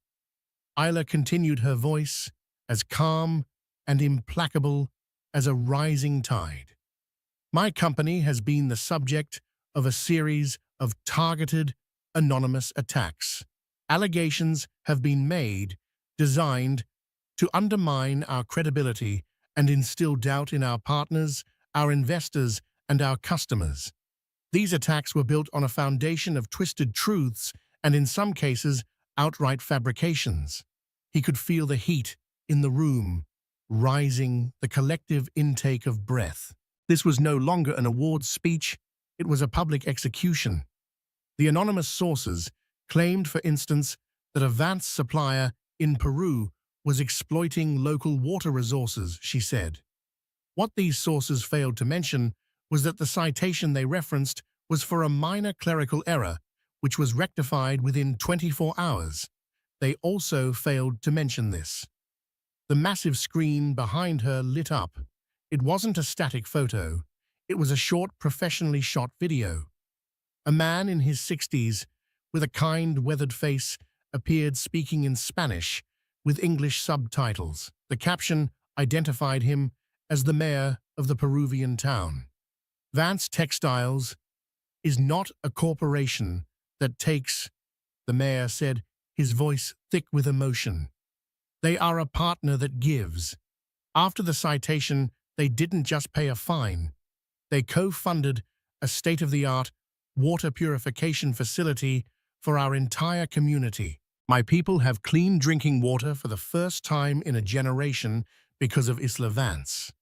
Isla continued, her voice as calm and implacable as a rising tide, "my company has been the subject of a series of targeted, anonymous attacks. Allegations have been made, designed to undermine our credibility and instill doubt in our partners, our investors, and our customers. These attacks were built on a foundation of twisted truths and, in some cases, outright fabrications." He could feel the heat in the room rising, the collective intake of breath. This was no longer an awards speech, it was a public execution. The anonymous sources claimed, for instance, that a Vance supplier in Peru was exploiting local water resources, she said. What these sources failed to mention was that the citation they referenced was for a minor clerical error, which was rectified within 24 hours. They also failed to mention this. The massive screen behind her lit up. It wasn't a static photo. It was a short, professionally shot video. A man in his 60s, with a kind, weathered face, appeared speaking in Spanish with English subtitles. The caption identified him as the mayor of the Peruvian town. Vance Textiles is not a corporation that takes, the mayor said, his voice thick with emotion. They are a partner that gives. After the citation, they didn't just pay a fine. They co-funded a state-of-the-art water purification facility for our entire community. My people have clean drinking water for the first time in a generation because of Isla Vance.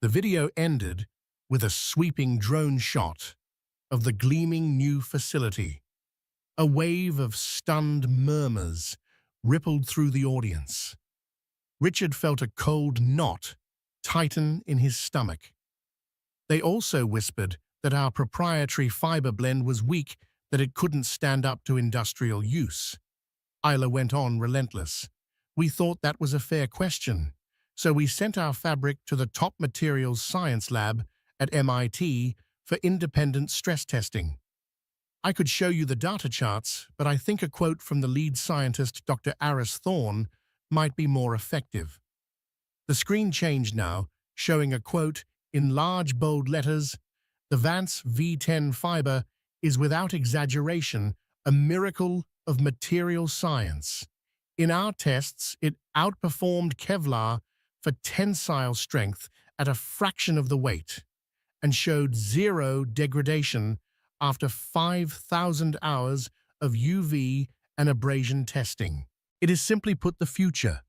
The video ended with a sweeping drone shot of the gleaming new facility. A wave of stunned murmurs rippled through the audience. Richard felt a cold knot tighten in his stomach. They also whispered that our proprietary fiber blend was weak, that it couldn't stand up to industrial use. Isla went on, relentless. We thought that was a fair question, so we sent our fabric to the top materials science lab at MIT for independent stress testing. I could show you the data charts, but I think a quote from the lead scientist, Dr. Aris Thorne, might be more effective. The screen changed now, showing a quote in large, bold letters. The Vance V10 fiber is without exaggeration a miracle of material science. In our tests, it outperformed Kevlar for tensile strength at a fraction of the weight and showed zero degradation after 5,000 hours of UV and abrasion testing. It is simply put the future.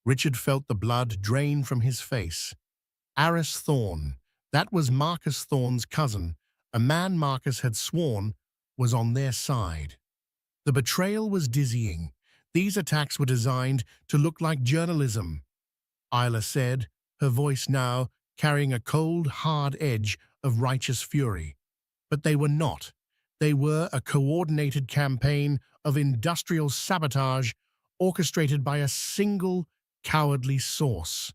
Richard felt the blood drain from his face. Aris Thorne, that was Marcus Thorne's cousin, a man Marcus had sworn was on their side. The betrayal was dizzying. These attacks were designed to look like journalism, Isla said, her voice now carrying a cold, hard edge of righteous fury. But they were not. They were a coordinated campaign of industrial sabotage orchestrated by a single cowardly source.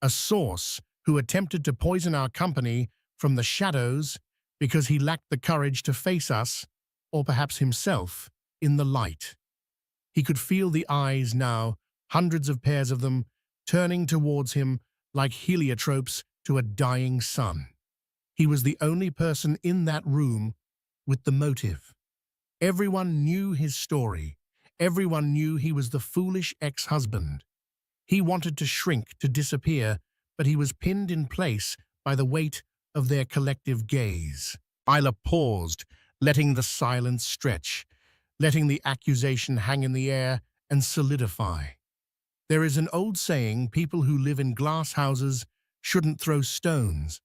A source who attempted to poison our company from the shadows because he lacked the courage to face us, or perhaps himself, in the light. He could feel the eyes now, hundreds of pairs of them, turning towards him like heliotropes to a dying sun. He was the only person in that room with the motive. Everyone knew his story. Everyone knew he was the foolish ex-husband. He wanted to shrink, to disappear, but he was pinned in place by the weight of their collective gaze. Isla paused, letting the silence stretch, letting the accusation hang in the air and solidify. There is an old saying, people who live in glass houses shouldn't throw stones.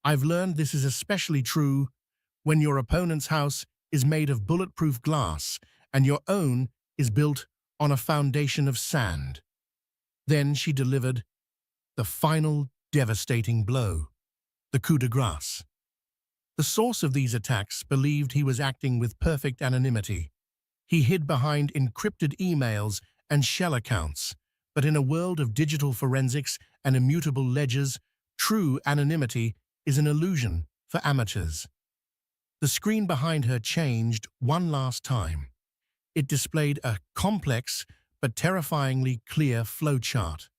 I've learned this is especially true when your opponent's house is made of bulletproof glass and your own is built on a foundation of sand. Then she delivered the final devastating blow, the coup de grace. The source of these attacks believed he was acting with perfect anonymity. He hid behind encrypted emails and shell accounts, but in a world of digital forensics and immutable ledgers, true anonymity is an illusion for amateurs. The screen behind her changed one last time. It displayed a complex but terrifyingly clear flowchart.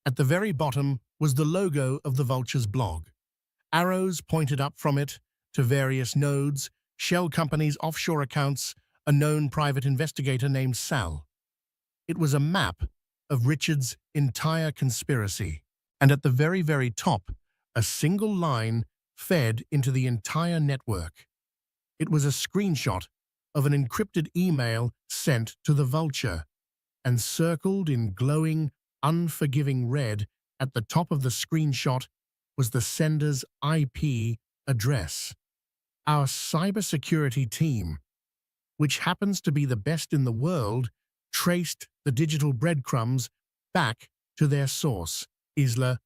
At the very bottom was the logo of the Vulture's blog. Arrows pointed up from it to various nodes, shell companies, offshore accounts, a known private investigator named Sal. It was a map of Richard's entire conspiracy, and at the very, very top, a single line fed into the entire network. It was a screenshot of an encrypted email sent to the Vulture, and circled in glowing, unforgiving red at the top of the screenshot was the sender's IP address. Our cybersecurity team, which happens to be the best in the world, traced the digital breadcrumbs back to their source, Isla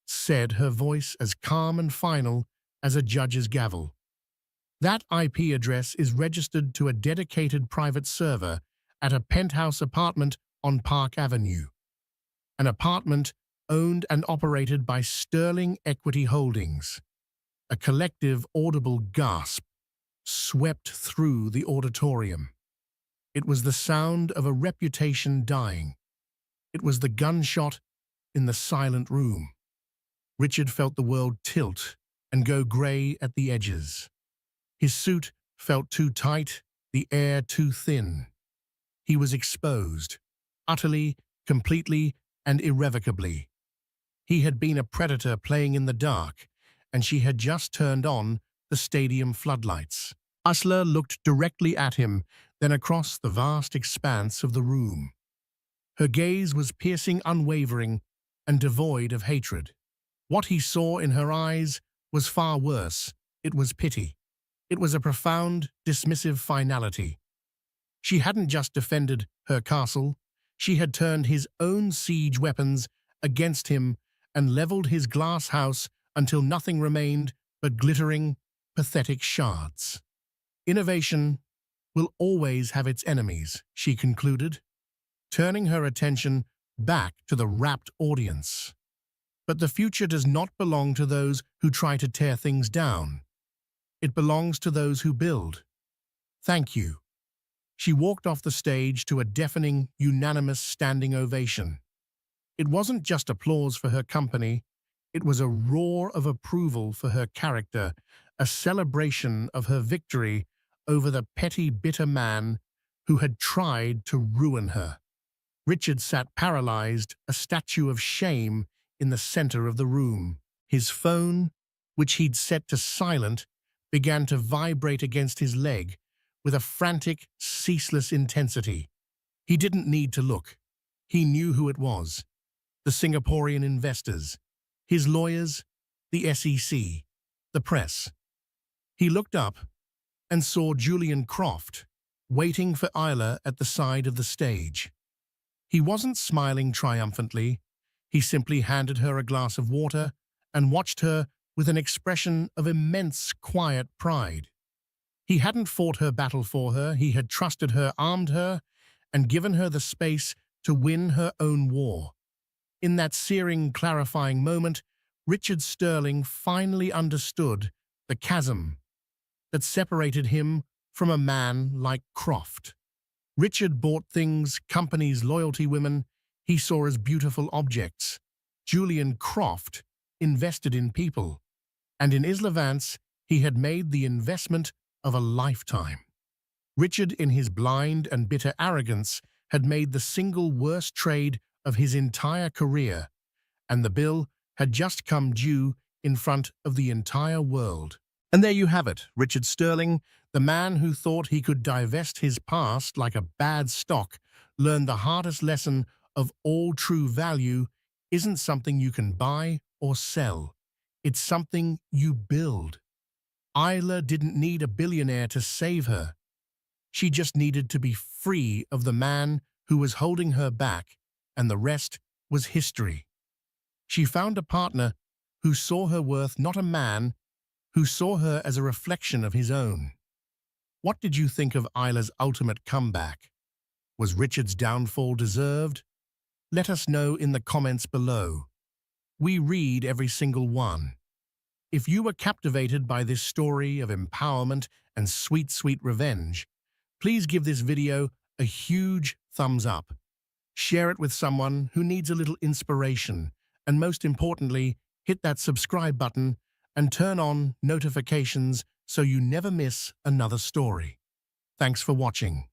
said, her voice as calm and final as a judge's gavel. That IP address is registered to a dedicated private server at a penthouse apartment on Park Avenue. An apartment owned and operated by Sterling Equity Holdings. A collective audible gasp swept through the auditorium. It was the sound of a reputation dying. It was the gunshot in the silent room. Richard felt the world tilt and go grey at the edges. His suit felt too tight, the air too thin. He was exposed, utterly, completely, and irrevocably. He had been a predator playing in the dark, and she had just turned on the stadium floodlights. Isla looked directly at him, then across the vast expanse of the room. Her gaze was piercing, unwavering, and devoid of hatred. What he saw in her eyes was far worse. It was pity. It was a profound, dismissive finality. She hadn't just defended her castle, she had turned his own siege weapons against him and leveled his glass house until nothing remained but glittering, pathetic shards. Innovation will always have its enemies, she concluded, turning her attention back to the rapt audience. But the future does not belong to those who try to tear things down. It belongs to those who build. Thank you. She walked off the stage to a deafening, unanimous standing ovation. It wasn't just applause for her company, it was a roar of approval for her character, a celebration of her victory over the petty, bitter man who had tried to ruin her. Richard sat paralyzed, a statue of shame in the center of the room. His phone, which he'd set to silent, began to vibrate against his leg with a frantic, ceaseless intensity. He didn't need to look. He knew who it was. The Singaporean investors, his lawyers, the SEC, the press. He looked up and saw Julian Croft waiting for Isla at the side of the stage. He wasn't smiling triumphantly. He simply handed her a glass of water and watched her with an expression of immense, quiet pride. He hadn't fought her battle for her, he had trusted her, armed her, and given her the space to win her own war. In that searing, clarifying moment, Richard Sterling finally understood the chasm that separated him from a man like Croft. Richard bought things, companies, loyalty, women he saw as beautiful objects. Julian Croft invested in people, and in Isla Vance he had made the investment of a lifetime. Richard, in his blind and bitter arrogance, had made the single worst trade of his entire career, and the bill had just come due in front of the entire world. And there you have it, Richard Sterling, the man who thought he could divest his past like a bad stock, learned the hardest lesson of all: true value isn't something you can buy or sell. It's something you build. Isla didn't need a billionaire to save her. She just needed to be free of the man who was holding her back, and the rest was history. She found a partner who saw her worth, not a man who saw her as a reflection of his own. What did you think of Isla's ultimate comeback? Was Richard's downfall deserved? Let us know in the comments below. We read every single one. If you were captivated by this story of empowerment and sweet, sweet revenge, please give this video a huge thumbs up. Share it with someone who needs a little inspiration, and most importantly, hit that subscribe button and turn on notifications so you never miss another story. Thanks for watching.